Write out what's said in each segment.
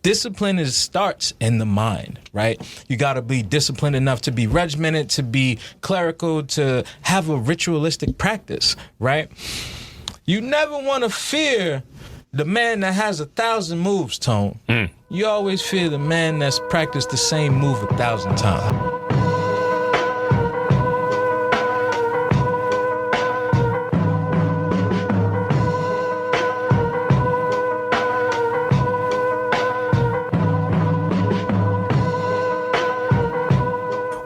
discipline starts in the mind, right? You got to be disciplined enough to be regimented, to be clerical, to have a ritualistic practice, right? You never want to fear the man that has 1,000 moves, Tone. You always fear the man that's practiced the same move 1,000 times.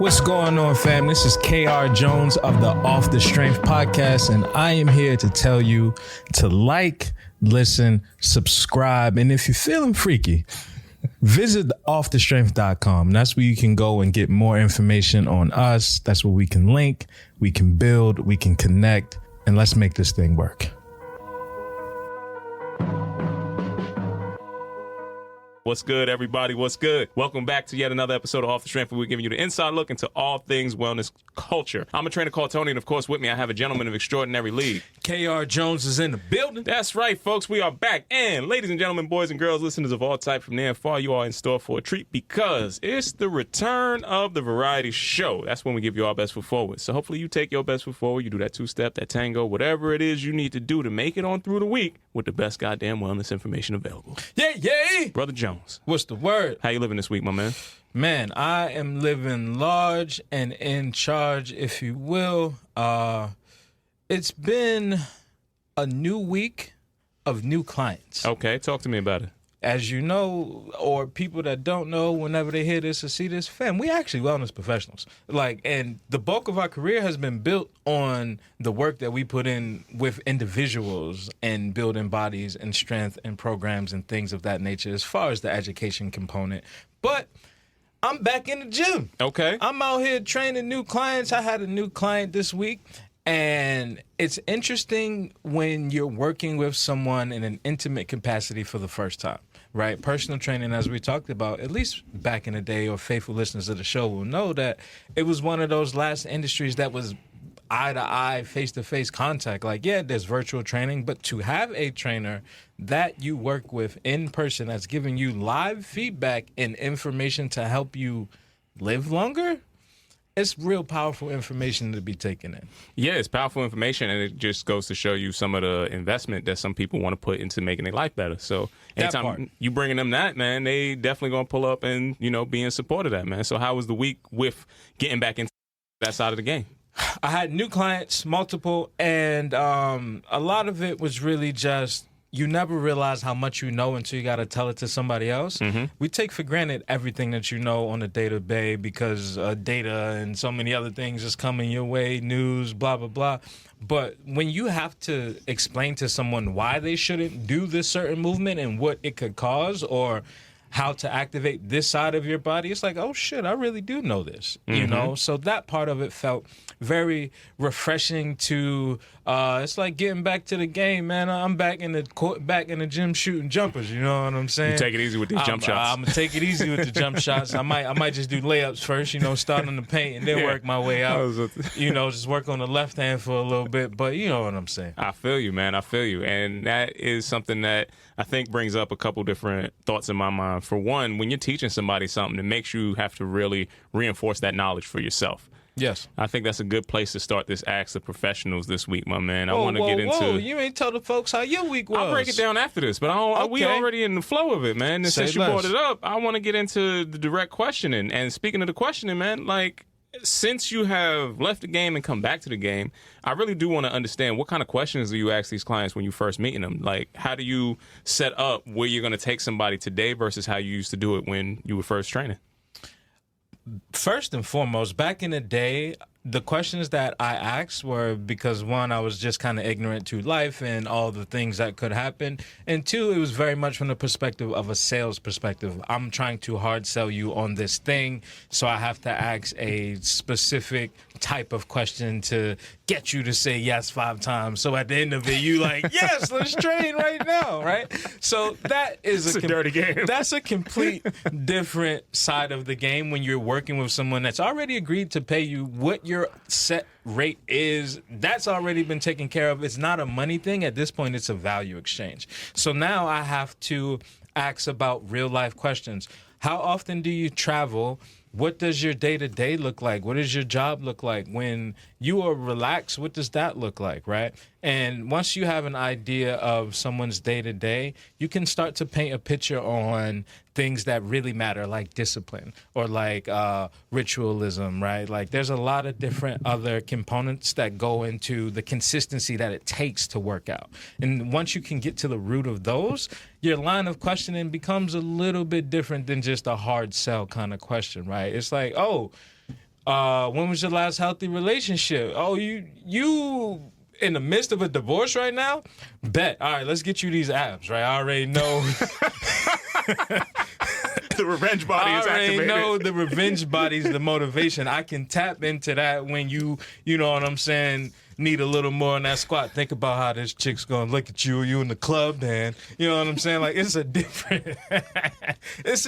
What's going on, fam? This is KR Jones of the Off the Strength podcast, and I am here to tell you to like, listen, subscribe, and if you're feeling freaky, visit offthestrength.com. That's where you can go and get more information on us. That's where we can link, we can build, we can connect, and let's make this thing work. What's good, everybody? What's good? Welcome back to yet another episode of Off the Strength, where we're giving you the inside look into all things wellness culture. I'm a trainer called Tony, and of course, with me, I have a gentleman of extraordinary league. KR Jones is in the building. That's right, folks. We are back. And ladies and gentlemen, boys and girls, listeners of all types from near and far, you are in store for a treat because it's the return of the variety show. That's when we give you our best foot forward. So hopefully you take your best foot forward. You do that two-step, that tango, whatever it is you need to do to make it on through the week with the best goddamn wellness information available. Yay! Brother Jones. What's the word? How you living this week, my man? Man, I am living large and in charge, if you will. It's been a new week of new clients. Okay, talk to me about it. As you know, or people that don't know, whenever they hear this or see this, fam, we actually wellness professionals. And the bulk of our career has been built on the work that we put in with individuals and building bodies and strength and programs and things of that nature as far as the education component. But I'm back in the gym. Okay. I'm out here training new clients. I had a new client this week. And it's interesting when you're working with someone in an intimate capacity for the first time, right? Personal training, as we talked about, at least back in the day, or faithful listeners of the show will know that it was one of those last industries that was eye-to-eye, face-to-face contact. Like, yeah, there's virtual training, but to have a trainer that you work with in person that's giving you live feedback and information to help you live longer, it's real powerful information to be taken in. Yeah, it's powerful information, and it just goes to show you some of the investment that some people want to put into making their life better. So anytime you bringing them that, man, they definitely going to pull up and, be in support of that, man. So how was the week with getting back into that side of the game? I had new clients, multiple, and a lot of it was really just you never realize how much you know until you got to tell it to somebody else. Mm-hmm. We take for granted everything that you know on a day-to-day because data and so many other things just coming your way, news, blah, blah, blah. But when you have to explain to someone why they shouldn't do this certain movement and what it could cause or how to activate this side of your body, it's like, oh, shit, I really do know this, So that part of it felt very refreshing to, it's like getting back to the game, man. I'm back in the court, back in the gym shooting jumpers, you know what I'm saying? You take it easy with these jump shots. I'm going to take it easy with the jump shots. I might just do layups first, start in the paint and then work my way out. Just work on the left hand for a little bit, but you know what I'm saying. I feel you, man. I feel you. And that is something that I think brings up a couple different thoughts in my mind. For one, when you're teaching somebody something, it makes you have to really reinforce that knowledge for yourself. Yes. I think that's a good place to start this Ask the Professionals this week, my man. I want to get into... You ain't tell the folks how your week was. I'll break it down after this, but we already in the flow of it, man. And since you brought it up, I want to get into the direct questioning. And speaking of the questioning, man, since you have left the game and come back to the game, I really do want to understand what kind of questions do you ask these clients when you first meeting them? Like, how do you set up where you're going to take somebody today versus how you used to do it when you were first training? First and foremost, back in the day, the questions that I asked were because, one, I was just kind of ignorant to life and all the things that could happen. And two, it was very much from the perspective of a sales perspective. I'm trying to hard sell you on this thing, so I have to ask a specific type of question to get you to say yes 5 times. So at the end of it, you like, yes, let's train right now, right? So that is a dirty game. That's a complete different side of the game when you're working with someone that's already agreed to pay you what your set rate is. That's already been taken care of. It's not a money thing. At this point, it's a value exchange. So now I have to asks about real life questions. How often do you travel? What does your day-to-day look like? What does your job look like? When you are relaxed, what does that look like, right? And once you have an idea of someone's day-to-day, you can start to paint a picture on things that really matter, like discipline or like ritualism, right? Like there's a lot of different other components that go into the consistency that it takes to work out. And once you can get to the root of those, your line of questioning becomes a little bit different than just a hard sell kind of question, right? It's like, when was your last healthy relationship? Oh, you in the midst of a divorce right now? Bet. All right, let's get you these abs, right? I already know. The revenge body is activated. I already know the revenge body's the motivation. I can tap into that when you know what I'm saying, need a little more in that squat. Think about how this chick's gonna look at you in the club, man. You know what I'm saying? Like it's a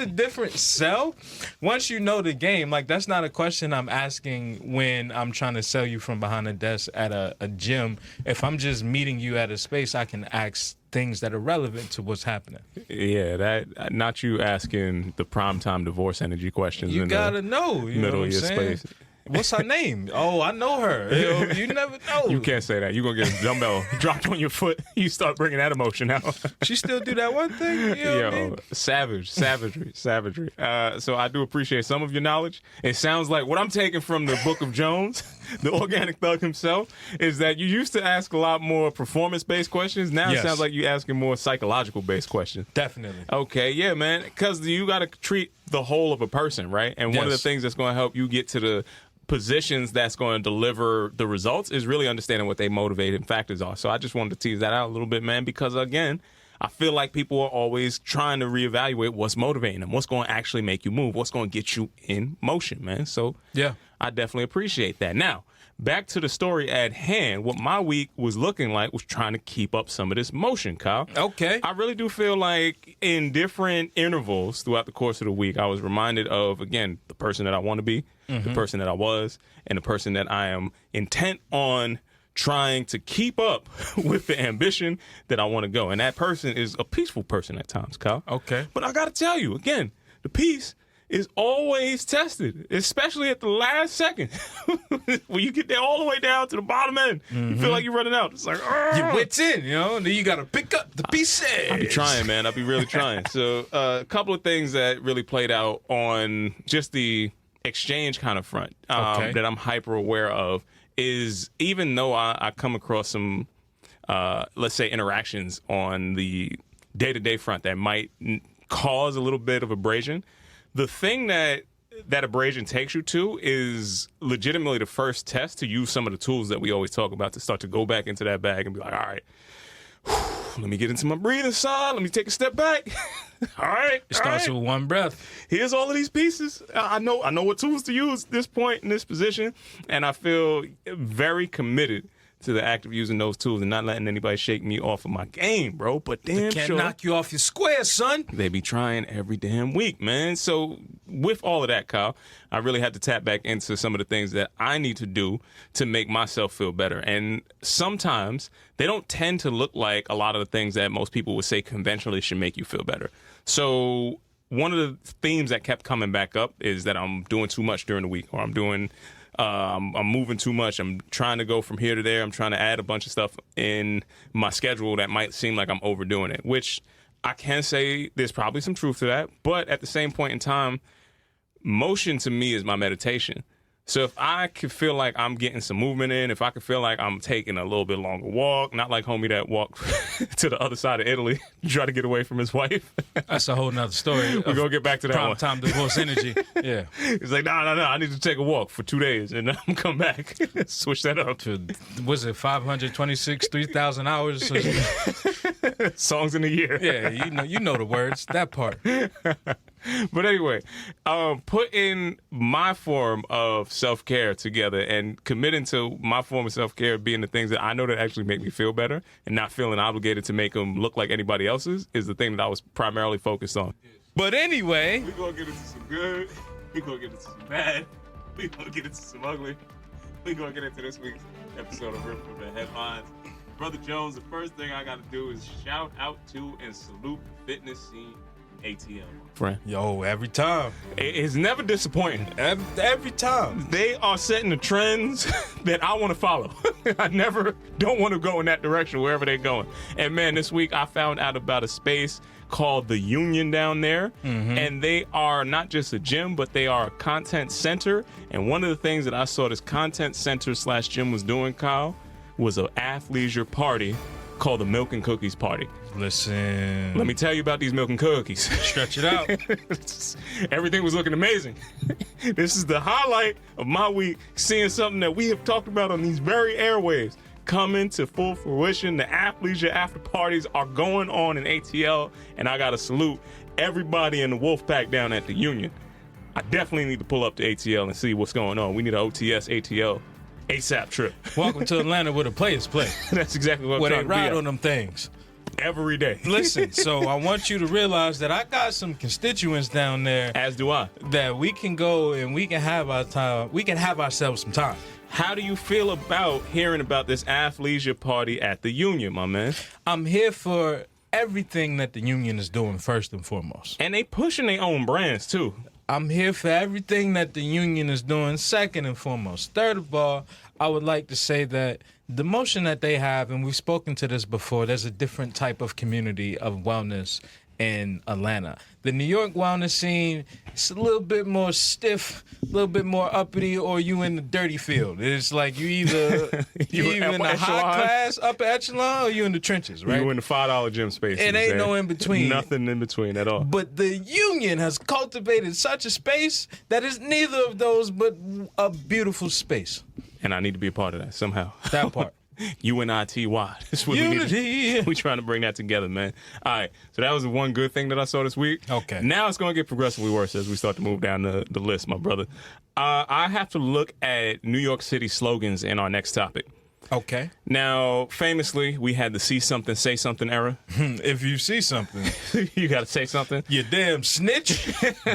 different sell. Once you know the game, like that's not a question I'm asking when I'm trying to sell you from behind a desk at a gym. If I'm just meeting you at a space, I can ask things that are relevant to what's happening. Yeah, that not you asking the primetime divorce energy questions. You gotta know. You middle know of your space. What's her name? Oh, I know her. You never know. You can't say that. You're going to get a dumbbell dropped on your foot. You start bringing that emotion out. She still do that one thing? You know what I mean? Savagery. So I do appreciate some of your knowledge. It sounds like what I'm taking from the Book of Jones, the organic thug himself, is that you used to ask a lot more performance-based questions. Now It sounds like you're asking more psychological-based questions. Definitely. Okay, yeah, man. Because you got to treat the whole of a person, right? And one of the things that's going to help you get to the positions that's going to deliver the results is really understanding what they motivating factors are. So I just wanted to tease that out a little bit, man, because again, I feel like people are always trying to reevaluate what's motivating them, what's going to actually make you move, what's going to get you in motion, man. So yeah, I definitely appreciate that. Now, back to the story at hand. What my week was looking like was trying to keep up some of this motion, Kyle. Okay. I really do feel like in different intervals throughout the course of the week, I was reminded of, again, the person that I want to be, the person that I was, and the person that I am intent on trying to keep up with the ambition that I want to go. And that person is a peaceful person at times, Kyle. Okay. But I got to tell you, again, the peace is always tested, especially at the last second. When you get there all the way down to the bottom end, you feel like you're running out. It's like, your wits in, you know, and then you got to pick up the pieces. I'll be trying, man. I'll be really trying. So a couple of things that really played out on just the exchange kind of front that I'm hyper aware of is, even though I come across some, let's say, interactions on the day-to-day front that might cause a little bit of abrasion, the thing that abrasion takes you to is legitimately the first test to use some of the tools that we always talk about to start to go back into that bag and be like, all right, let me get into my breathing side. Let me take a step back. All right. It starts with one breath. Here's all of these pieces. I know what tools to use at this point in this position. And I feel very committed to the act of using those tools and not letting anybody shake me off of my game, bro. But damn sure. Can't knock you off your square, son. They be trying every damn week, man. So with all of that, Kyle, I really had to tap back into some of the things that I need to do to make myself feel better. And sometimes they don't tend to look like a lot of the things that most people would say conventionally should make you feel better. So one of the themes that kept coming back up is that I'm doing too much during the week, or I'm moving too much. I'm trying to go from here to there. I'm trying to add a bunch of stuff in my schedule that might seem like I'm overdoing it, which I can say there's probably some truth to that. But at the same point in time, motion to me is my meditation. So if I could feel like I'm getting some movement in, if I could feel like I'm taking a little bit longer walk, not like homie that walked to the other side of Italy to try to get away from his wife. That's a whole nother story. We're going to get back to that one. Time divorce energy. Yeah. He's like, no, I need to take a walk for 2 days and I'm come back. Switch that up. Was it 526, 3,000 hours? Songs in a year. Yeah, you know the words, that part. But anyway, putting my form of self-care together and committing to my form of self-care being the things that I know that actually make me feel better and not feeling obligated to make them look like anybody else's is the thing that I was primarily focused on. But anyway, we're going to get into some good, we're going to get into some bad, we're going to get into some ugly, we're going to get into this week's episode of Ripping the Headlines. Brother Jones, the first thing I got to do is shout out to and salute the fitness scene ATL, friend. Yo, every time. It's never disappointing. Every time. They are setting the trends that I want to follow. I never don't want to go in that direction wherever they're going. And man, this week I found out about a space called the Union down there. And they are not just a gym, but they are a content center. And one of the things that I saw this content center / gym was doing, Kyle, was an athleisure party called the Milk and Cookies Party. Listen. Let me tell you about these milk and cookies. Stretch it out. Everything was looking amazing. This is the highlight of my week, seeing something that we have talked about on these very airwaves coming to full fruition. The athleisure after parties are going on in ATL, and I got to salute everybody in the Wolfpack down at the Union. I definitely need to pull up to ATL and see what's going on. We need an OTS ATL ASAP trip. Welcome to Atlanta where the players play. That's exactly what I'm where trying they to be ride at. on them things. Every day. Listen, so I want you to realize that I got some constituents down there. As do I. That we can go and we can have our time. We can have ourselves some time. How do you feel about hearing about this athleisure party at the Union, my man? I'm here for everything that the Union is doing, first and foremost. And they pushing their own brands, too. I'm here for everything that the Union is doing, second and foremost. Third of all, I would like to say that the motion that they have, and we've spoken to this before, there's a different type of community of wellness in Atlanta. The New York wellness scene, it's a little bit more stiff, a little bit more uppity, or you in the dirty field. It's like you either in the high class, upper echelon, or you in the trenches, right? You in the $5 gym space. It ain't no in between. Nothing in between at all. But the Union has cultivated such a space that is neither of those but a beautiful space. And I need to be a part of that somehow. That part. UNITY. That's what Unity. We're trying to bring that together, man. All right. So that was the one good thing that I saw this week. Okay. Now it's going to get progressively worse as we start to move down the list, my brother. I have to look at New York City slogans in our next topic. Okay. Now, famously, we had the see something, say something era. If you see something, you got to say something. You damn snitch.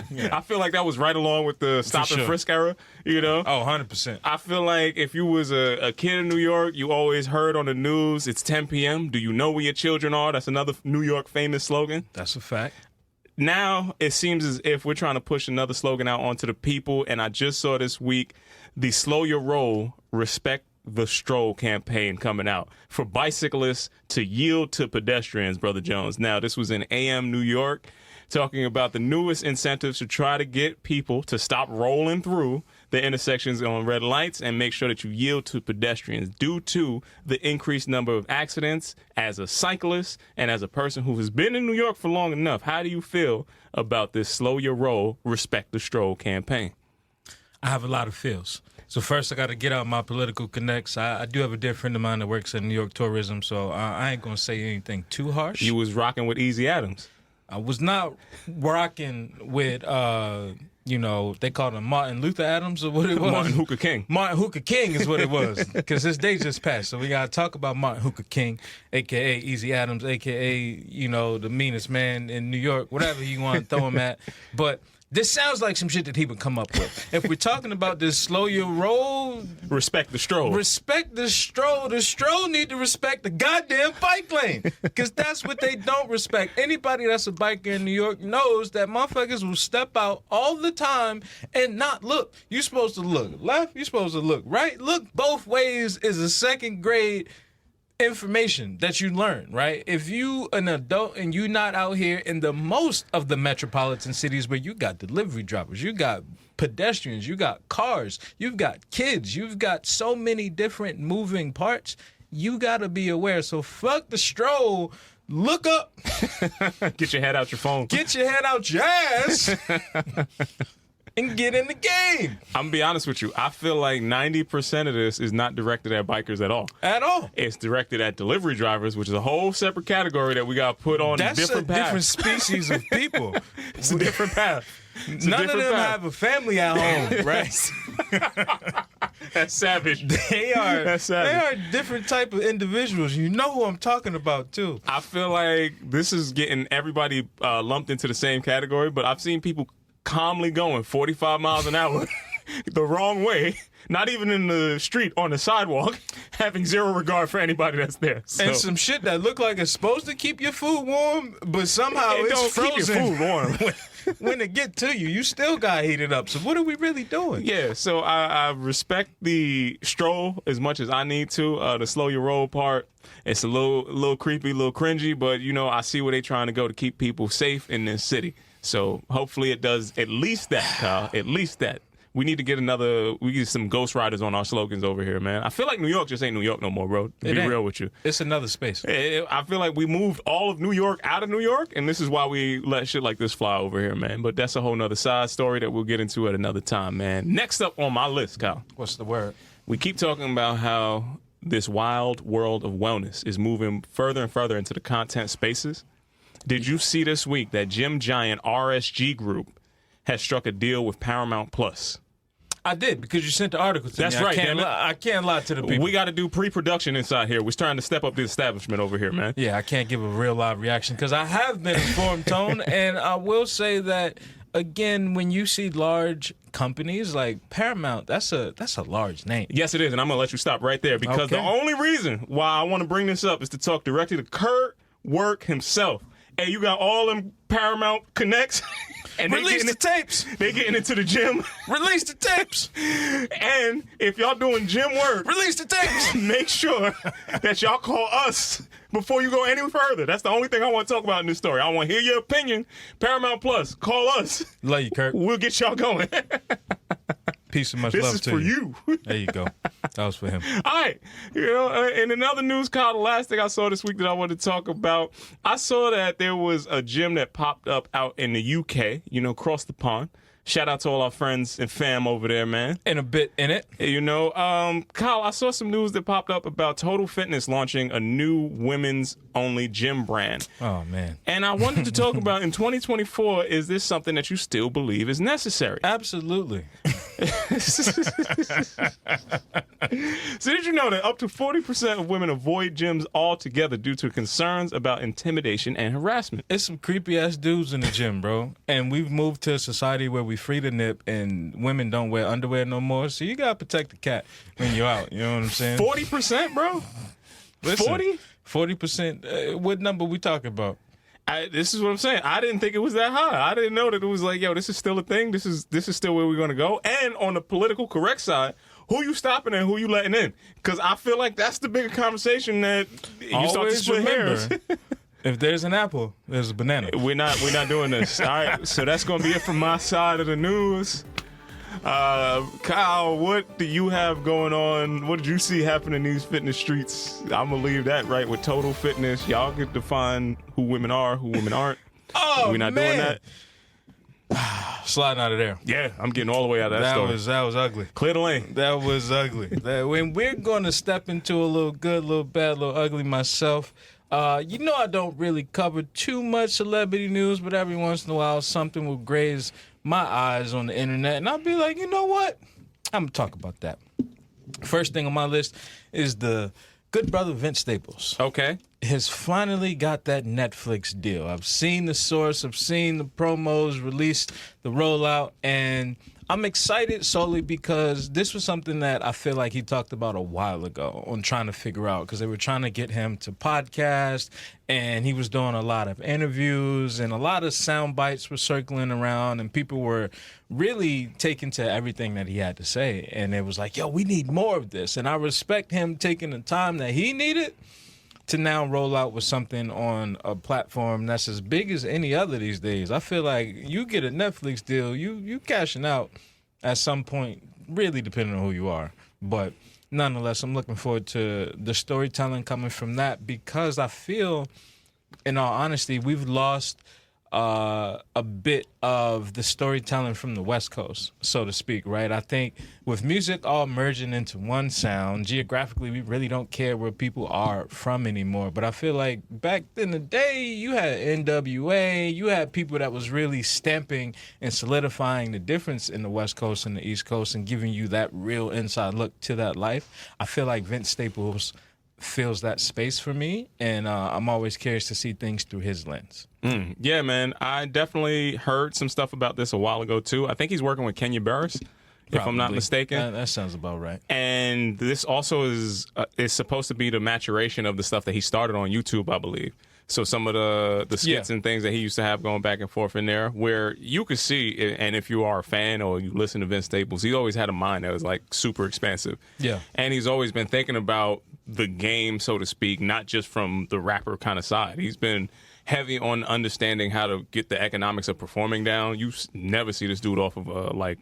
Yeah. I feel like that was right along with the stop and frisk era, you know? Oh, 100%. I feel like if you was a kid in New York, you always heard on the news, it's 10 p.m. Do you know where your children are? That's another New York famous slogan. That's a fact. Now, it seems as if we're trying to push another slogan out onto the people, and I just saw this week the Slow Your Roll, Respect the Stroll campaign coming out for bicyclists to yield to pedestrians, Brother Jones. Now, this was in AM New York, talking about the newest incentives to try to get people to stop rolling through the intersections on red lights and make sure that you yield to pedestrians due to the increased number of accidents. As a cyclist and as a person who has been in New York for long enough, how do you feel about this Slow Your Roll, Respect the Stroll campaign? I have a lot of feels. So first, I got to get out my political connects. I do have a dear friend of mine that works at New York Tourism, so I ain't going to say anything too harsh. You was rocking with Easy Adams. I was not rocking with, they called him Martin Luther Adams or what it was. Martin Hooker King. Martin Hooker King is what it was, because his day just passed. So we got to talk about Martin Hooker King, a.k.a. Easy Adams, a.k.a., the meanest man in New York, whatever you want to throw him at. But this sounds like some shit that he would come up with. If we're talking about this Slow Your Roll, respect the stroll. Respect the stroll. The stroll need to respect the goddamn bike lane, because that's what they don't respect. Anybody that's a biker in New York knows that motherfuckers will step out all the time and not look. You're supposed to look left. You're supposed to look right. Look both ways is a second grade information that you learn, right? If you an adult and you not out here in the most of the metropolitan cities where you got delivery drivers, you got pedestrians, you got cars, you've got kids, you've got so many different moving parts, you got to be aware. So fuck the stroll. Look up. Get your head out your phone. Get your head out your ass. And get in the game. I'm going to be honest with you. I feel like 90% of this is not directed at bikers at all. At all. It's directed at delivery drivers, which is a whole separate category that we got to put on That's different paths. Different species of people. It's a different path. None of them have a family at home, right? That's savage. They are. That's savage. They are different type of individuals. You know who I'm talking about, too. I feel like this is getting everybody lumped into the same category, but I've seen people calmly going 45 miles an hour the wrong way, not even in the street, on the sidewalk, having zero regard for anybody that's there. So. And some shit that look like it's supposed to keep your food warm, but somehow it it's don't frozen. Keep your food warm. When it get to you, you still got heated up. So what are we really doing? Yeah, so I respect the stroll as much as I need to. The slow your roll part, it's a little creepy, a little cringy, but I see where they're trying to go to keep people safe in this city. So hopefully it does at least that, Kyle. At least that. We need to get some Ghost Riders on our slogans over here, man. I feel like New York just ain't New York no more, bro. To be real with you. It's another space. I feel like we moved all of New York out of New York, and this is why we let shit like this fly over here, man. But that's a whole nother side story that we'll get into at another time, man. Next up on my list, Kyle. What's the word? We keep talking about how this wild world of wellness is moving further and further into the content spaces. Did you see this week that gym giant RSG Group has struck a deal with Paramount Plus? I did, because you sent the article to me. That's right, damn it. I can't lie to the people. We got to do pre-production inside here. We're trying to step up the establishment over here, man. Yeah, I can't give a real live reaction because I have been informed, Tone, and I will say that, again, when you see large companies like Paramount, that's a large name. Yes, it is, and I'm going to let you stop right there because the only reason why I want to bring this up is to talk directly to Kurt Work himself. Hey, you got all them Paramount connects? And release the tapes. They getting into the gym. Release the tapes. And if y'all doing gym work, release the tapes. Make sure that y'all call us before you go any further. That's the only thing I want to talk about in this story. I want to hear your opinion. Paramount Plus, call us. Love you, Kurt. We'll get y'all going. Peace and much love to you. This is for you. There you go. That was for him. All right. And in other news, Kyle, the last thing I saw this week that I wanted to talk about, I saw that there was a gym that popped up out in the UK, across the pond. Shout out to all our friends and fam over there, man. And a bit in it. Kyle, I saw some news that popped up about Total Fitness launching a new women's-only gym brand. Oh, man. And I wanted to talk about, in 2024, is this something that you still believe is necessary? Absolutely. So did you know that up to 40% of women avoid gyms altogether due to concerns about intimidation and harassment? It's some creepy-ass dudes in the gym, bro. And we've moved to a society where we free the nip and women don't wear underwear no more. So you got to protect the cat when you're out. You know what I'm saying? 40%, bro? Listen, 40? 40%. What number we talking about? This is what I'm saying. I didn't think it was that high. I didn't know that it was like, this is still a thing. This is still where we're going to go. And on the political correct side, who you stopping and who you letting in? Because I feel like that's the bigger conversation that you start to split hairs. If there's an apple, there's a banana. We're not doing this. All right, so that's going to be it from my side of the news. Kyle, what do you have going on? What did you see happen in these fitness streets? I'm going to leave that right with Total Fitness. Y'all get to define who women are, who women aren't. Oh, we're not doing that. Sliding out of there. Yeah, I'm getting all the way out of that story. That was ugly. Clear the lane. That was ugly. When we're going to step into a little good, little bad, little ugly myself, I don't really cover too much celebrity news, but every once in a while something will graze my eyes on the internet, and I'll be like, you know what? I'm going to talk about that. First thing on my list is the good brother Vince Staples. Okay. Has finally got that Netflix deal. I've seen the source, I've seen the promos released, the rollout, and I'm excited solely because this was something that I feel like he talked about a while ago on trying to figure out, because they were trying to get him to podcast, and he was doing a lot of interviews, and a lot of sound bites were circling around, and people were really taken to everything that he had to say. And it was like, we need more of this. And I respect him taking the time that he needed to now roll out with something on a platform that's as big as any other these days. I feel like you get a Netflix deal, you cashing out at some point, really depending on who you are. But nonetheless, I'm looking forward to the storytelling coming from that, because I feel, in all honesty, we've lost a bit of the storytelling from the West Coast, so to speak, right? I think with music all merging into one sound, geographically, we really don't care where people are from anymore. But I feel like back in the day, you had NWA, you had people that was really stamping and solidifying the difference in the West Coast and the East Coast and giving you that real inside look to that life. I feel like Vince Staples fills that space for me, and I'm always curious to see things through his lens. Yeah, man. I definitely heard some stuff about this a while ago, too. I think he's working with Kenya Barris. if I'm not mistaken. That sounds about right. And this also is supposed to be the maturation of the stuff that he started on YouTube, I believe. So some of the skits and things that he used to have going back and forth in there, where you could see, and if you are a fan or you listen to Vince Staples, he always had a mind that was like super expansive. Yeah. And he's always been thinking about the game, so to speak, not just from the rapper kind of side. He's been heavy on understanding how to get the economics of performing down. You never see this dude off of like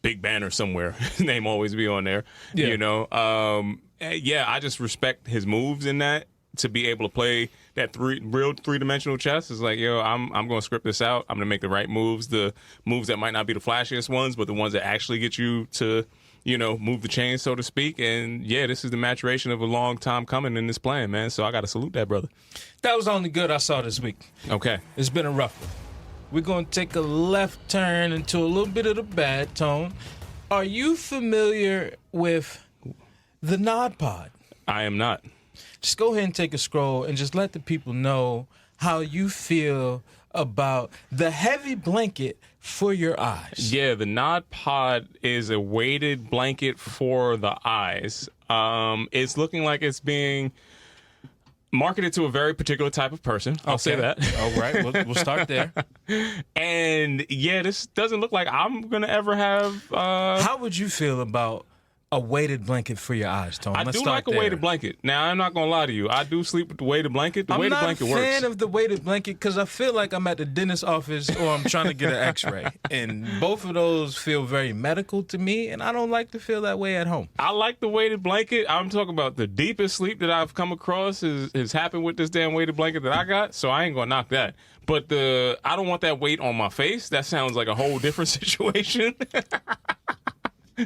big banner somewhere. His name always be on there. Yeah. You know? I just respect his moves in that. To be able to play that real three-dimensional chess is like, yo, I'm going to script this out. I'm going to make the right moves, the moves that might not be the flashiest ones, but the ones that actually get you to, move the chain, so to speak. And, yeah, this is the maturation of a long time coming in this plan, man. So I got to salute that, brother. That was the only good I saw this week. Okay. It's been a rough one. We're going to take a left turn into a little bit of the bad tone. Are you familiar with the Nod Pod? I am not. Just go ahead and take a scroll and just let the people know how you feel about the heavy blanket for your eyes. Yeah, the Nod Pod is a weighted blanket for the eyes. It's looking like it's being marketed to a very particular type of person. I'll say that. All right, we'll start there. And yeah, this doesn't look like I'm going to ever have... How would you feel about a weighted blanket for your eyes, Tony? I do like a weighted blanket. Now, I'm not going to lie to you. I do sleep with the weighted blanket. The weighted blanket works. I'm not a fan of the weighted blanket because I feel like I'm at the dentist's office or I'm trying to get an x-ray. And both of those feel very medical to me, and I don't like to feel that way at home. I like the weighted blanket. I'm talking about the deepest sleep that I've come across has happened with this damn weighted blanket that I got, so I ain't going to knock that. But I don't want that weight on my face. That sounds like a whole different situation.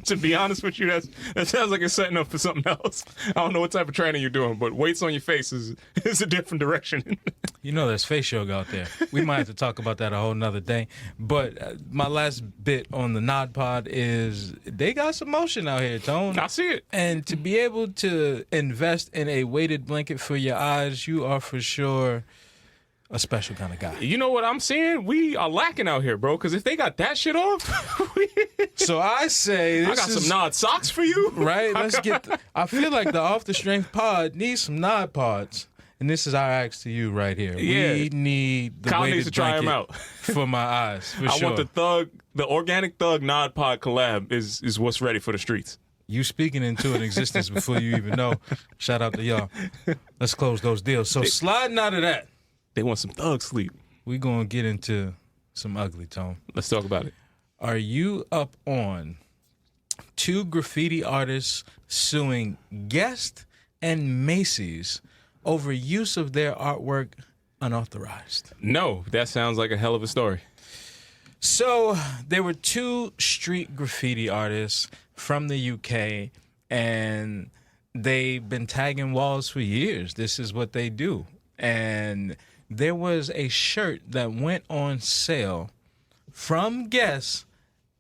To be honest with you, that sounds like it's setting up for something else. I don't know what type of training you're doing, but weights on your face is a different direction. There's face yoga out there. We might have to talk about that a whole nother day. But my last bit on the Nod Pod is they got some motion out here, Tone. I see it. And to be able to invest in a weighted blanket for your eyes, you are for sure a special kind of guy. You know what I'm saying? We are lacking out here, bro, because if they got that shit off... So I say... I got some Nod socks for you. Right? Let's get... I feel like the Off the Strength pod needs some Nod pods. And this is our ask to you right here. Yeah. We need the Kyle weighted needs to try blanket them out. for my eyes, for I sure. want the Organic Thug Nod Pod collab is what's ready for the streets. You speaking into an existence before you even know. Shout out to y'all. Let's close those deals. So sliding out of that, they want some thug sleep. We're going to get into some ugly, Tone. Let's talk about it. Are you up on 2 graffiti artists suing Guest and Macy's over use of their artwork unauthorized? No, that sounds like a hell of a story. So there were 2 street graffiti artists from the UK, and they've been tagging walls for years. This is what they do. And there was a shirt that went on sale from Guess,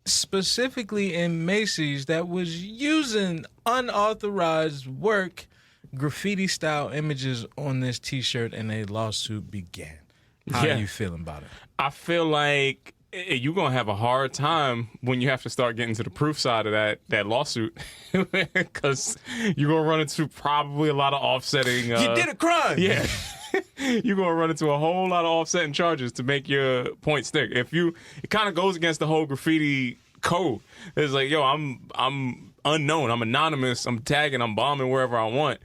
specifically in Macy's, that was using unauthorized work, graffiti-style images on this T-shirt, and a lawsuit began. How are you feeling about it? I feel like you're going to have a hard time when you have to start getting to the proof side of that lawsuit, because you're going to run into probably a lot of offsetting. You did a crime! Yeah. You're going to run into a whole lot of offsetting charges to make your point stick. It kind of goes against the whole graffiti code. It's like, yo, I'm unknown. I'm anonymous. I'm tagging. I'm bombing wherever I want.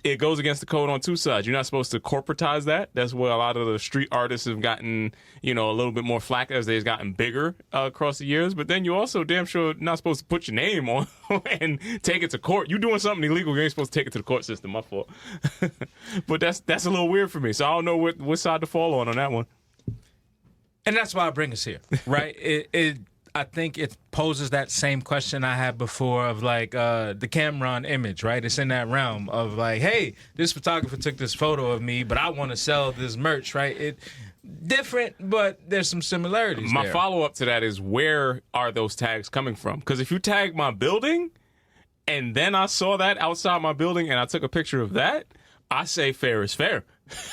It goes against the code on 2 sides. You're not supposed to corporatize that. That's where a lot of the street artists have gotten, a little bit more flack as they've gotten bigger across the years. But then you also damn sure not supposed to put your name on and take it to court. You doing something illegal, you ain't supposed to take it to the court system. My fault. But that's a little weird for me. So I don't know what side to fall on that one. And that's why I bring us here, right? I think it poses that same question I had before of like the Cameron image, right? It's in that realm of like, hey, this photographer took this photo of me, but I want to sell this merch, right? Different, but there's some similarities. My follow-up to that is, where are those tags coming from? Because if you tag my building and then I saw that outside my building and I took a picture of that, I say fair is fair.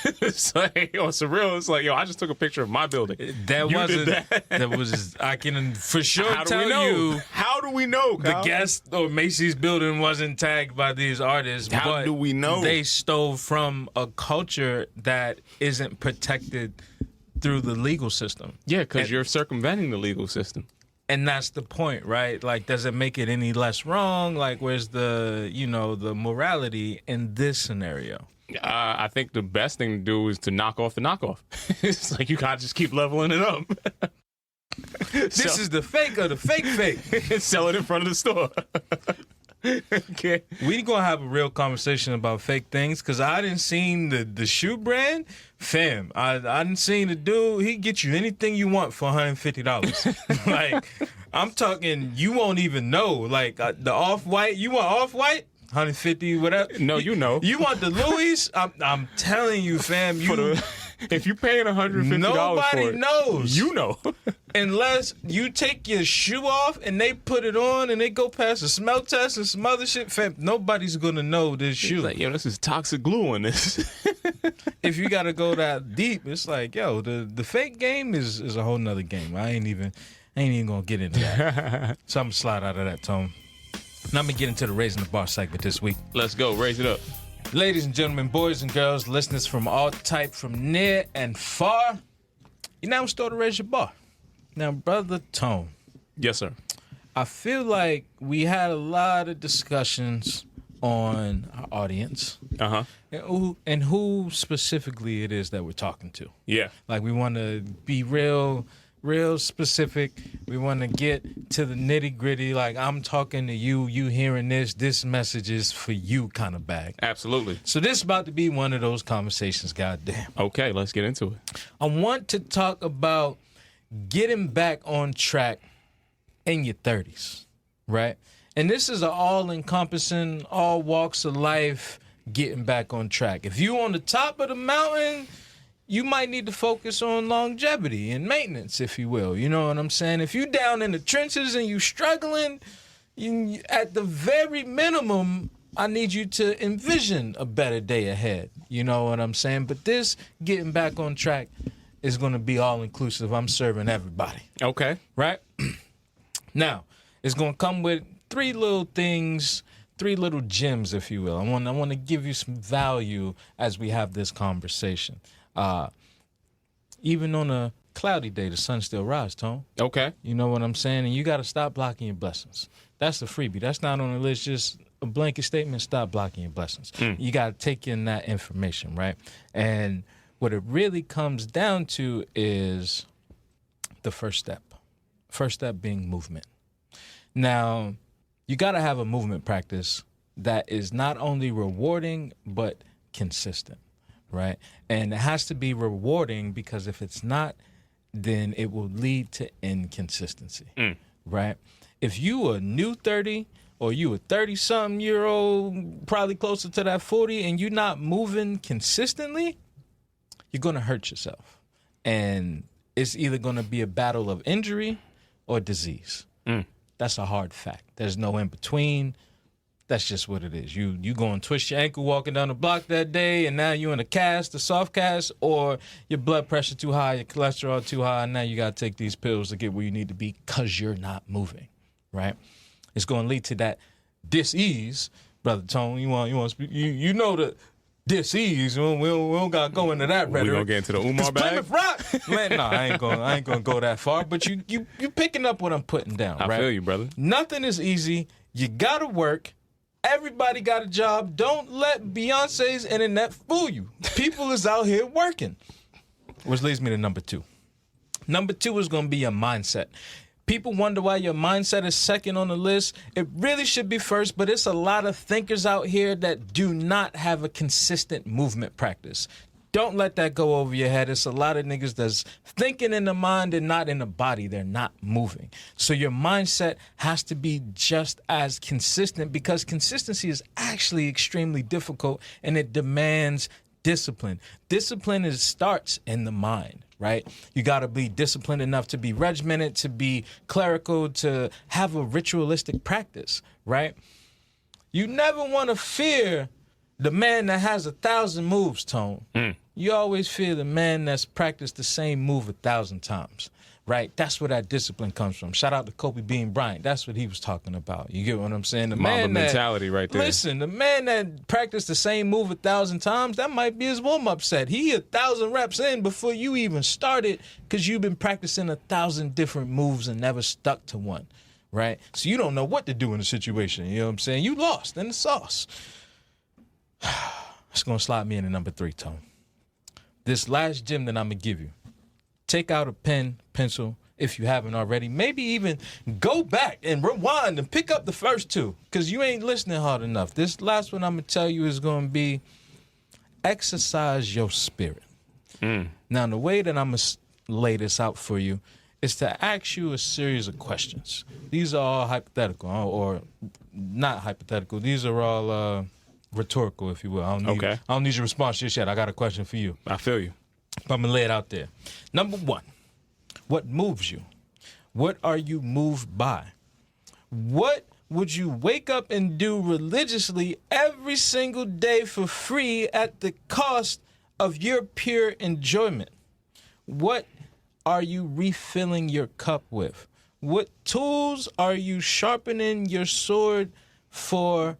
It's like, surreal. It's like, I just took a picture of my building. That wasn't. That was. I can for sure tell you. How How do we know, Kyle? The guest or Macy's building wasn't tagged by these artists. How do we know? They stole from a culture that isn't protected through the legal system. Yeah, because you're circumventing the legal system. And that's the point, right? Like, does it make it any less wrong? Like, where's the, the morality in this scenario? I think the best thing to do is to knock off the knockoff. It's like you gotta just keep leveling it up. This is the fake of the fake. Sell it in front of the store. Okay. We gonna have a real conversation about fake things because I didn't seen the shoe brand, fam. I didn't seen the dude. He get you anything you want for $150. Like, I'm talking, you won't even know. Like the Off-White, you want Off-White? 150, whatever. No, you know. You want the Louis? I'm telling you, fam. If you're paying $150 nobody for it, knows. You know. Unless you take your shoe off and they put it on and they go past a smell test and some other shit, fam, nobody's gonna know this shoe. It's like, yo, this is toxic glue on this. If you gotta go that deep, it's like, yo, the fake game is a whole nother game. I ain't even gonna get into that. So I'm gonna slide out of that, Tone. Now I'm gonna get into the Raising the Bar segment this week. Let's go, raise it up. Ladies and gentlemen, boys and girls, listeners from all type, from near and far, you now start to raise your bar. Now, Brother Tone. Yes, sir. I feel like we had a lot of discussions on our audience. Uh-huh. And who specifically it is that we're talking to. Yeah. Like, we want to be real specific. We want to get to the nitty gritty. Like, I'm talking to you hearing this message is for you kind of bag. Absolutely. So this is about to be one of those conversations, goddamn. Okay, let's get into it. I want to talk about getting back on track in your 30s, right? And this is an all-encompassing, all walks of life, getting back on track. If you on the top of the mountain, you might need to focus on longevity and maintenance, if you will. You know what I'm saying? If you down in the trenches and you struggling, at the very minimum, I need you to envision a better day ahead. You know what I'm saying? But this getting back on track is going to be all-inclusive. I'm serving everybody. Okay. Right? Now, it's going to come with three little things, three little gems, if you will. I want to give you some value as we have this conversation. Even on a cloudy day, the sun still rises, Tone. Okay. You know what I'm saying? And you got to stop blocking your blessings. That's the freebie. That's not on the list, just a blanket statement. Stop blocking your blessings. You got to take in that information, right? And what it really comes down to is the first step. First step being movement. Now, you got to have a movement practice that is not only rewarding, but consistent. Right? And it has to be rewarding because if it's not, then it will lead to inconsistency. Right? If you a new 30 or you a 30-something-year-old, probably closer to that 40, and you're not moving consistently, you're going to hurt yourself. And it's either going to be a battle of injury or disease. That's a hard fact. There's no in between. That's just what it is. You go and twist your ankle walking down the block that day, and now you're in a cast, a soft cast, or your blood pressure too high, your cholesterol too high, and now you got to take these pills to get where you need to be because you're not moving, right? It's going to lead to that dis-ease. Brother Tone, you want to speak? You know the dis-ease. We don't got to go into that rhetoric. We going to get into the Umar bag? Plymouth Rock. Man, no, I ain't going to go that far, but you picking up what I'm putting down, right? I feel you, brother. Nothing is easy. You got to work. Everybody got a job. Don't let Beyonce's internet fool you. People is out here working. Which leads me to number two. Number two is going to be your mindset. People wonder why your mindset is second on the list. It really should be first, but it's a lot of thinkers out here that do not have a consistent movement practice. Don't let that go over your head. It's a lot of niggas that's thinking in the mind and not in the body. They're not moving. So your mindset has to be just as consistent because consistency is actually extremely difficult and it demands discipline. Discipline starts in the mind, right? You got to be disciplined enough to be regimented, to be clerical, to have a ritualistic practice, right? You never want to fear the man that has 1,000 moves, Tone. You always fear the man that's practiced the same move 1,000 times, right? That's where that discipline comes from. Shout out to Kobe Bean Bryant. That's what he was talking about. You get what I'm saying? The Mamba mentality right there. Listen, the man that practiced the same move 1,000 times, that might be his warm-up set. He 1,000 reps in before you even started because you've been practicing 1,000 different moves and never stuck to one, right? So you don't know what to do in a situation. You know what I'm saying? You lost in the sauce. It's going to slide me into number 3, Tone. This last gem that I'm going to give you. Take out a pen, pencil, if you haven't already. Maybe even go back and rewind and pick up the first 2 because you ain't listening hard enough. This last one I'm going to tell you is going to be exercise your spirit. Now, the way that I'm going to lay this out for you is to ask you a series of questions. These are all hypothetical or not hypothetical. These are all rhetorical, if you will. I don't need your response just yet. I got a question for you. I feel you. I'm going to lay it out there. Number 1, what moves you? What are you moved by? What would you wake up and do religiously every single day for free at the cost of your pure enjoyment? What are you refilling your cup with? What tools are you sharpening your sword for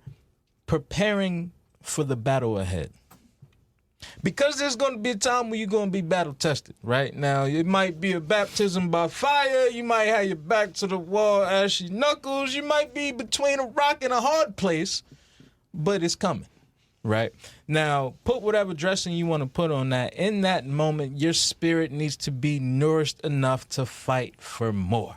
preparing for the battle ahead? Because there's going to be a time when you're going to be battle tested, right? Now, it might be a baptism by fire. You might have your back to the wall, ashy knuckles. You might be between a rock and a hard place, but it's coming, right? Now, put whatever dressing you want to put on that. In that moment, your spirit needs to be nourished enough to fight for more.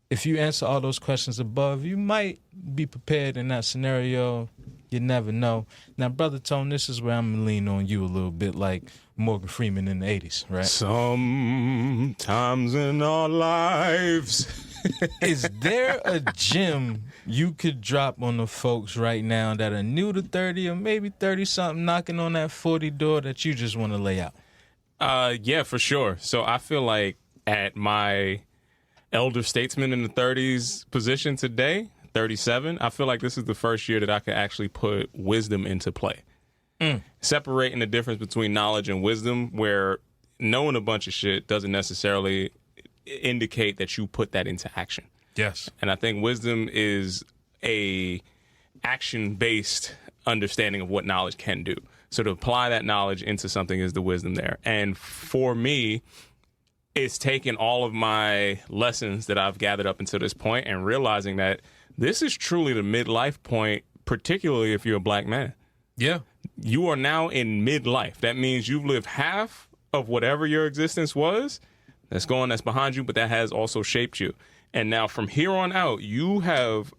If you answer all those questions above, you might be prepared in that scenario. You never know. Now, Brother Tone, this is where I'm going to lean on you a little bit like Morgan Freeman in the 80s, right? Sometimes in our lives. Is there a gem you could drop on the folks right now that are new to 30 or maybe 30-something knocking on that 40 door that you just want to lay out? Yeah, for sure. So I feel like at my elder statesman in the 30s position today, 37, I feel like this is the first year that I could actually put wisdom into play. Separating the difference between knowledge and wisdom, where knowing a bunch of shit doesn't necessarily indicate that you put that into action. Yes. And I think wisdom is a action-based understanding of what knowledge can do. So to apply that knowledge into something is the wisdom there. And for me, it's taken all of my lessons that I've gathered up until this point and realizing that this is truly the midlife point, particularly if you're a black man. Yeah. You are now in midlife. That means you've lived half of whatever your existence was that's behind you, but that has also shaped you. And now from here on out, you have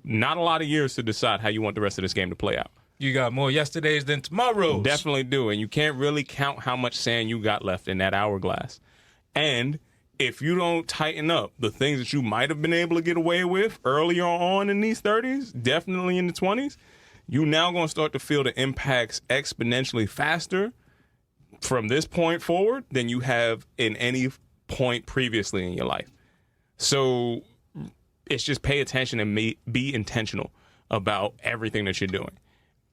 not a lot of years to decide how you want the rest of this game to play out. You got more yesterdays than tomorrows. Definitely do. And you can't really count how much sand you got left in that hourglass. And if you don't tighten up the things that you might have been able to get away with earlier on in these 30s, definitely in the 20s, you now going to start to feel the impacts exponentially faster from this point forward than you have in any point previously in your life. So it's just pay attention and be intentional about everything that you're doing.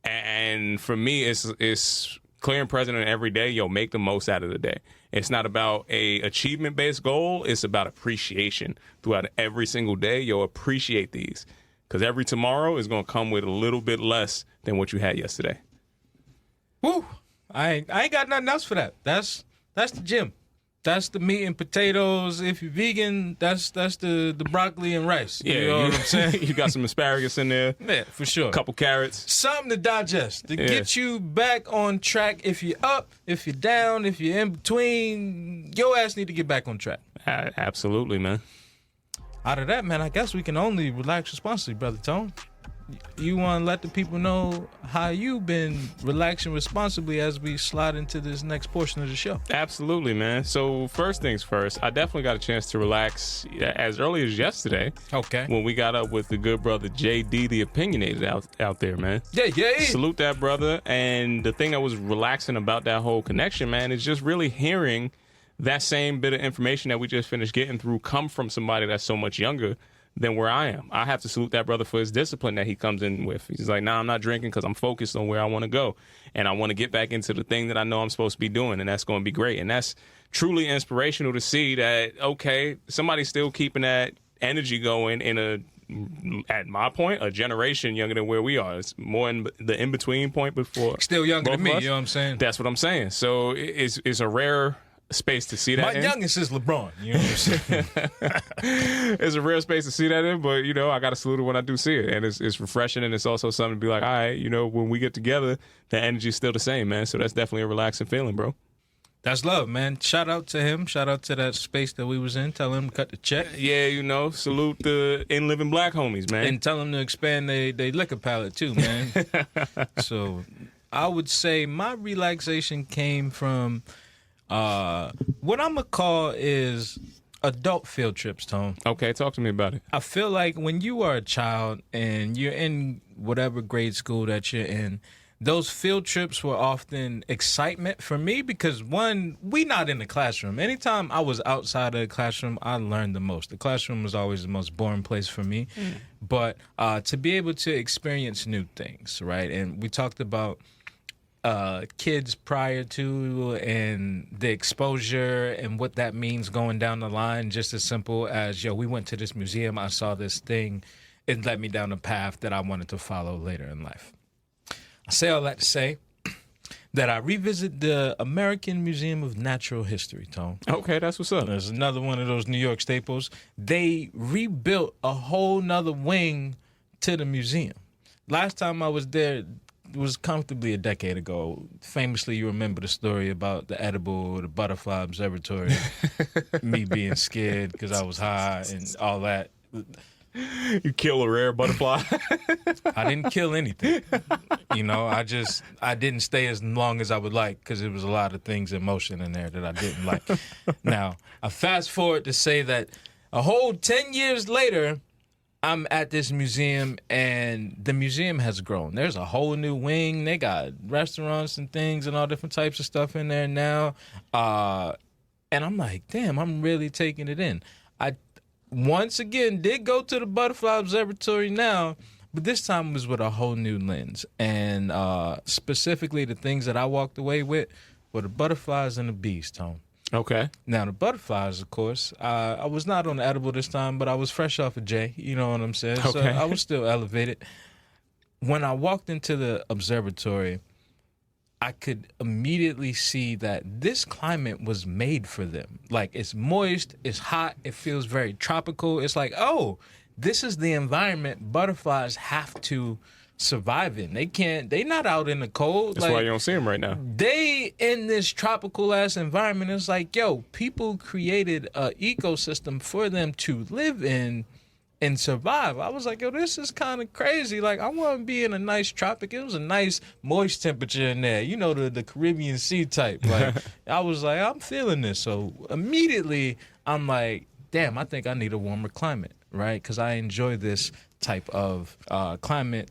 And for me, it's clear and present in every day. Make the most out of the day. It's not about a achievement-based goal. It's about appreciation throughout every single day. Appreciate these, because every tomorrow is going to come with a little bit less than what you had yesterday. Woo! I ain't got nothing else for that. That's the gym. That's the meat and potatoes. If you're vegan, that's the broccoli and rice. Yeah, you know what I'm saying? You got some asparagus in there. Yeah, for sure. A couple carrots. Something to digest, to get you back on track. If you're up, if you're down, if you're in between, your ass need to get back on track. Absolutely, man. Out of that, man, I guess we can only relax responsibly, Brother Tone. You want to let the people know how you've been relaxing responsibly as we slide into this next portion of the show. Absolutely, man. So first things first, I definitely got a chance to relax as early as yesterday. Okay. When we got up with the good brother JD, the opinionated out there, man. Yeah. Salute that brother. And the thing that was relaxing about that whole connection, man, is just really hearing that same bit of information that we just finished getting through come from somebody that's so much younger than where I am. I have to salute that brother for his discipline that he comes in with. He's like, nah, I'm not drinking because I'm focused on where I want to go. And I want to get back into the thing that I know I'm supposed to be doing, and that's going to be great. And that's truly inspirational to see that, okay, somebody's still keeping that energy going at my point, a generation younger than where we are. It's more in the in-between point before. Still younger than me, you know what I'm saying? That's what I'm saying. So it's a rare space to see that My youngest is LeBron, you know what I'm saying? It's a rare space to see that in, but, I got to salute it when I do see it. And it's refreshing, and it's also something to be like, all right, when we get together, the energy's still the same, man. So that's definitely a relaxing feeling, bro. That's love, man. Shout out to him. Shout out to that space that we was in. Tell him to cut the check. Yeah, salute the in-living black homies, man. And tell them to expand their liquor palate, too, man. So I would say my relaxation came from what I'm going to call is adult field trips, Tone. Okay, talk to me about it. I feel like when you are a child and you're in whatever grade school that you're in, those field trips were often excitement for me because, one, we not in the classroom. Anytime I was outside of the classroom, I learned the most. The classroom was always the most boring place for me. But to be able to experience new things, right? And we talked about kids prior to and the exposure and what that means going down the line, just as simple as, we went to this museum, I saw this thing, it led me down a path that I wanted to follow later in life. I say all that to say that I revisit the American Museum of Natural History, Tone. Okay, that's what's up. There's another one of those New York staples. They rebuilt a whole nother wing to the museum. Last time I was there, it was comfortably a decade ago. Famously, you remember the story about the edible, the butterfly observatory, me being scared because I was high and all that. You kill a rare butterfly? I didn't kill anything. I didn't stay as long as I would like because there was a lot of things in motion in there that I didn't like. Now, I fast forward to say that a whole 10 years later, I'm at this museum, and the museum has grown. There's a whole new wing. They got restaurants and things and all different types of stuff in there now. And I'm like, damn, I'm really taking it in. I once again did go to the Butterfly Observatory now, but this time was with a whole new lens. And specifically the things that I walked away with were the butterflies and the bees, Tone. Okay. Now, the butterflies, of course, I was not on the edible this time, but I was fresh off of J, you know what I'm saying? Okay. So I was still elevated. When I walked into the observatory, I could immediately see that this climate was made for them. Like, it's moist, it's hot, it feels very tropical. It's like, oh, this is the environment butterflies have to survive in. They not out in the cold. That's why you don't see them right now. They in this tropical ass environment. It's like, people created an ecosystem for them to live in and survive. I was like, this is kind of crazy. Like, I want to be in a nice tropic. It was a nice moist temperature in there. The Caribbean Sea type. Like, I was like, I'm feeling this. So immediately I'm like, damn, I think I need a warmer climate, right? Because I enjoy this type of climate.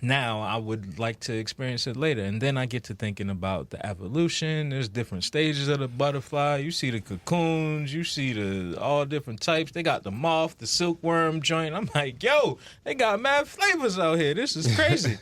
Now I would like to experience it later. And then I get to thinking about the evolution. There's different stages of the butterfly. You see the cocoons. You see all different types. They got the moth, the silkworm joint. I'm like, they got mad flavors out here. This is crazy.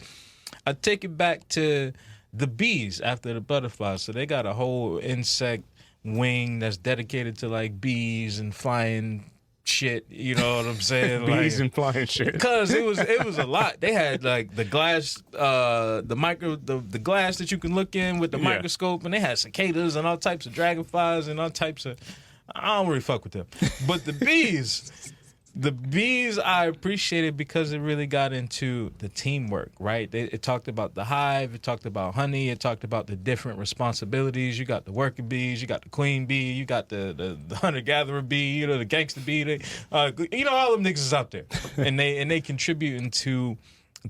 I take it back to the bees after the butterflies. So they got a whole insect wing that's dedicated to like bees and flying shit, you know what I'm saying? Bees and flying shit. Because it was a lot. They had like the glass, the glass that you can look in with the microscope, and they had cicadas and all types of dragonflies and all types of. I don't really fuck with them, but the bees I appreciated because it really got into the teamwork, right? It talked about the hive, it talked about honey, it talked about the different responsibilities. You got the worker bees, you got the queen bee, you got the hunter-gatherer bee, the gangster bee. All them niggas is out there. and they contribute into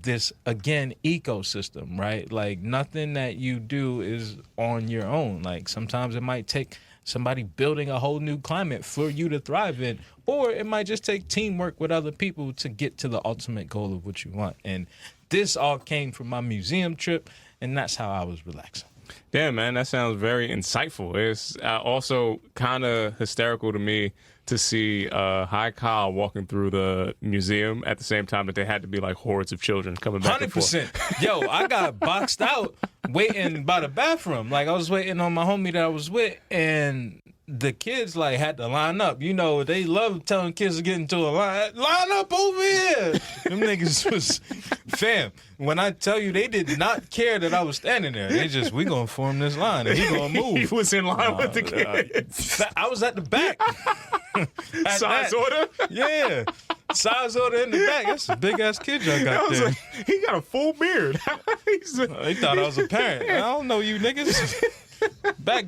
this, again, ecosystem, right? Like, nothing that you do is on your own. Like, sometimes it might take somebody building a whole new climate for you to thrive in, or it might just take teamwork with other people to get to the ultimate goal of what you want. And this all came from my museum trip, and that's how I was relaxing. Damn, man, that sounds very insightful. It's also kind of hysterical to me to see High Kyle walking through the museum at the same time that they had to be like hordes of children coming back 100%. Yo, I got boxed out waiting by the bathroom. Like, I was waiting on my homie that I was with, and the kids, like, had to line up. You know, they love telling kids to get into a line. Line up over here. Them niggas was, fam, when I tell you, they did not care that I was standing there. They just, we gonna form this line, and he gonna move. He was in line with the kids. I was at the back. Size order? Yeah. Size order in the back. That's a big-ass kid y'all got there. Like, he got a full beard. They thought I was a parent. I don't know you niggas. Back.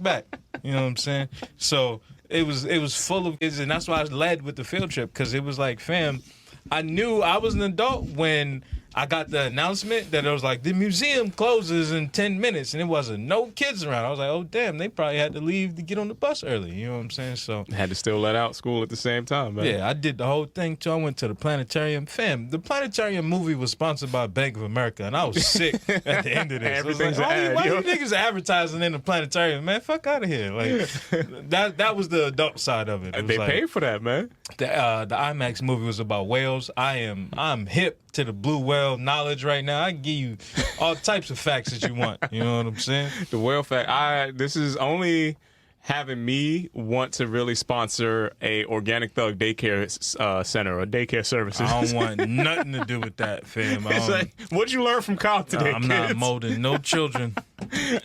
You know what I'm saying? So it was full of kids, and that's why I led with the field trip, because it was like, fam, I knew I was an adult when I got the announcement that it was like, the museum closes in 10 minutes, and it wasn't no kids around. I was like, oh, damn, they probably had to leave to get on the bus early. You know what I'm saying? So had to still let out school at the same time, man. Yeah, I did the whole thing, too. I went to the planetarium. Fam, the planetarium movie was sponsored by Bank of America, and I was sick at the end of this. Everything's why ad, you niggas advertising in the planetarium? Man, fuck out of here. Like, that was the adult side of it. They paid for that, man. The IMAX movie was about whales. I'm hip to the blue whale knowledge right now. I can give you all types of facts that you want. You know what I'm saying? The whale fact. This is only having me want to really sponsor a Organic Thug daycare center or daycare services. I don't want nothing to do with that, fam. It's like, what'd you learn from Kyle today, I'm kids? not molding no children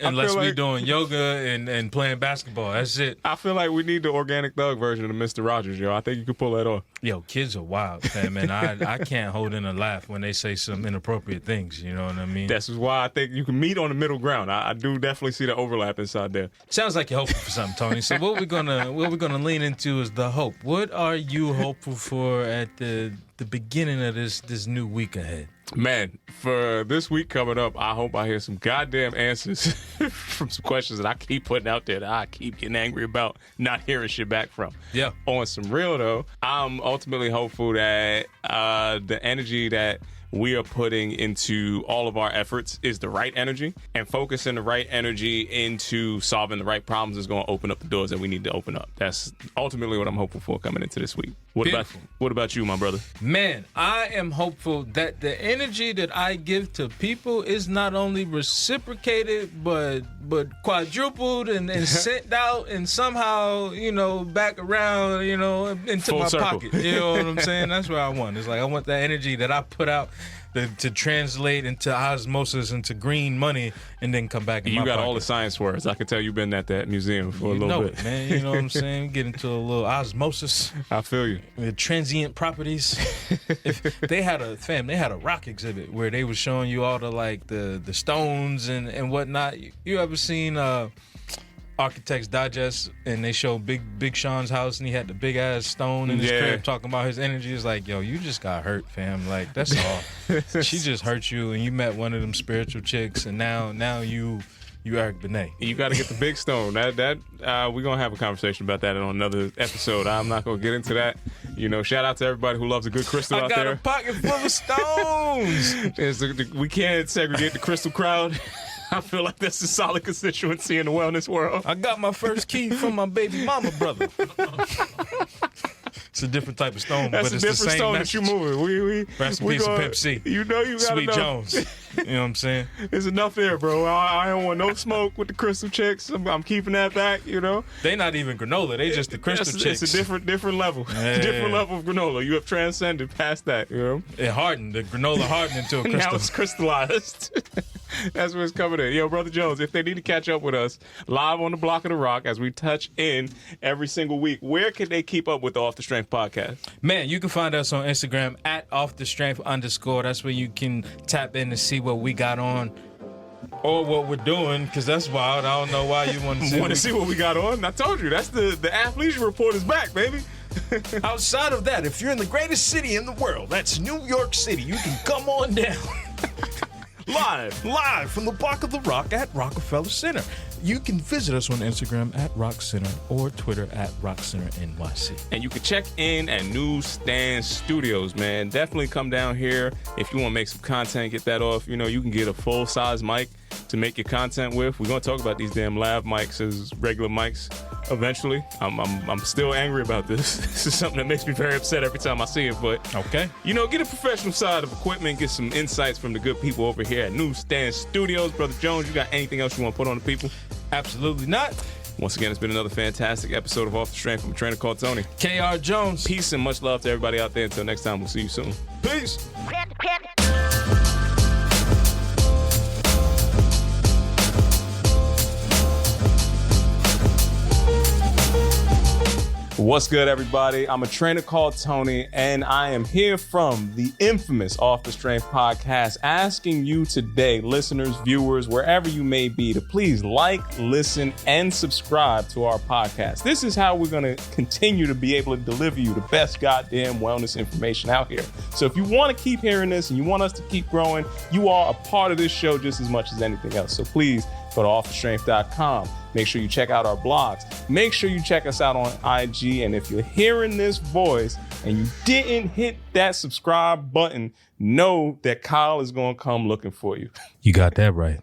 unless we doing yoga and playing basketball. That's it. I feel like we need the Organic Thug version of Mr. Rogers, yo. I think you could pull that off. Yo, kids are wild, fam, and I can't hold in a laugh when they say some inappropriate things. You know what I mean? That's why I think you can meet on the middle ground. I do definitely see the overlap inside there. Sounds like you're hopeful for something, Tony. So what we're gonna lean into is the hope. What are you hopeful for at the beginning of this new week ahead? Man, for this week coming up, I hope I hear some goddamn answers from some questions that I keep putting out there that I keep getting angry about not hearing shit back from. Yeah. On some real, though, I'm ultimately hopeful that the energy that we are putting into all of our efforts is the right energy, and focusing the right energy into solving the right problems is going to open up the doors that we need to open up. That's ultimately what I'm hopeful for coming into this week. What about you, my brother? Man, I am hopeful that the energy that I give to people is not only reciprocated, but quadrupled and sent out and somehow, back around, into full my circle. pocket. You know what I'm saying? That's what I want. It's like I want that energy that I put out to translate into osmosis into green money and then come back in my pocket. You got all the science words. I can tell you've been at that museum for a little bit. It, man. You know what I'm saying? Get into a little osmosis. I feel you. The transient properties. They had a rock exhibit where they were showing you all the stones and whatnot. You ever seen Architects Digest, and they show Big Sean's house, and he had the big ass stone in his crib talking about his energy? It's like, yo, you just got hurt, fam. Like, that's all. She just hurt you, and you met one of them spiritual chicks, and now you Eric Benet. You got to get the big stone. That we're gonna have a conversation about that on another episode. I'm not gonna get into that. Shout out to everybody who loves a good crystal out there. I got a pocket full of stones. We can't segregate the crystal crowd. I feel like that's a solid constituency in the wellness world. I got my first key from my baby mama brother. It's a different type of stone, that's but it's a the different same stone message. that you're moving. Rest in peace of Pimp C. You gotta Sweet know. Jones. You know what I'm saying? There's enough there, bro. I don't want no smoke with the crystal chicks. I'm keeping that back. They not even granola. They just the crystal chicks. It's a different level. Yeah. Different level of granola. You have transcended past that. It hardened. The granola hardened into a crystal. Now it's crystallized. That's what's coming in. Yo, Brother Jones, if they need to catch up with us live on the Block of the Rock as we touch in every single week, where can they keep up with the Off the Strength podcast? Man, you can find us on Instagram at @offthestrength_. That's where you can tap in to see what we got on or what we're doing, because that's wild. I don't know why you want to see what we got on. I told you, that's the Athleisure Report is back, baby. Outside of that, if you're in the greatest city in the world, that's New York City, you can come on down. Live from the Block of the Rock at Rockefeller Center. You can visit us on Instagram at Rock Center or Twitter at Rock Center NYC. And you can check in at Newsstand Studios, man. Definitely come down here if you want to make some content, get that off. You can get a full-size mic to make your content with. We're going to talk about these damn lav mics as regular mics eventually. I'm still angry about this. This is something that makes me very upset every time I see it. But, okay, get a professional side of equipment, get some insights from the good people over here at Newsstand Studios. Brother Jones, you got anything else you want to put on the people? Absolutely not. Once again, it's been another fantastic episode of Off the Strength from a trainer called Tony. KR Jones. Peace and much love to everybody out there. Until next time, we'll see you soon. Peace. What's good, everybody? I'm a trainer called Tony, and I am here from the infamous Off the Strength podcast, asking you today, listeners, viewers, wherever you may be, to please like, listen, and subscribe to our podcast. This is how we're going to continue to be able to deliver you the best goddamn wellness information out here. So if you want to keep hearing this and you want us to keep growing, you are a part of this show just as much as anything else. So please go to offthestrength.com. Make sure you check out our blogs. Make sure you check us out on IG. And if you're hearing this voice and you didn't hit that subscribe button, know that Kyle is going to come looking for you. You got that right.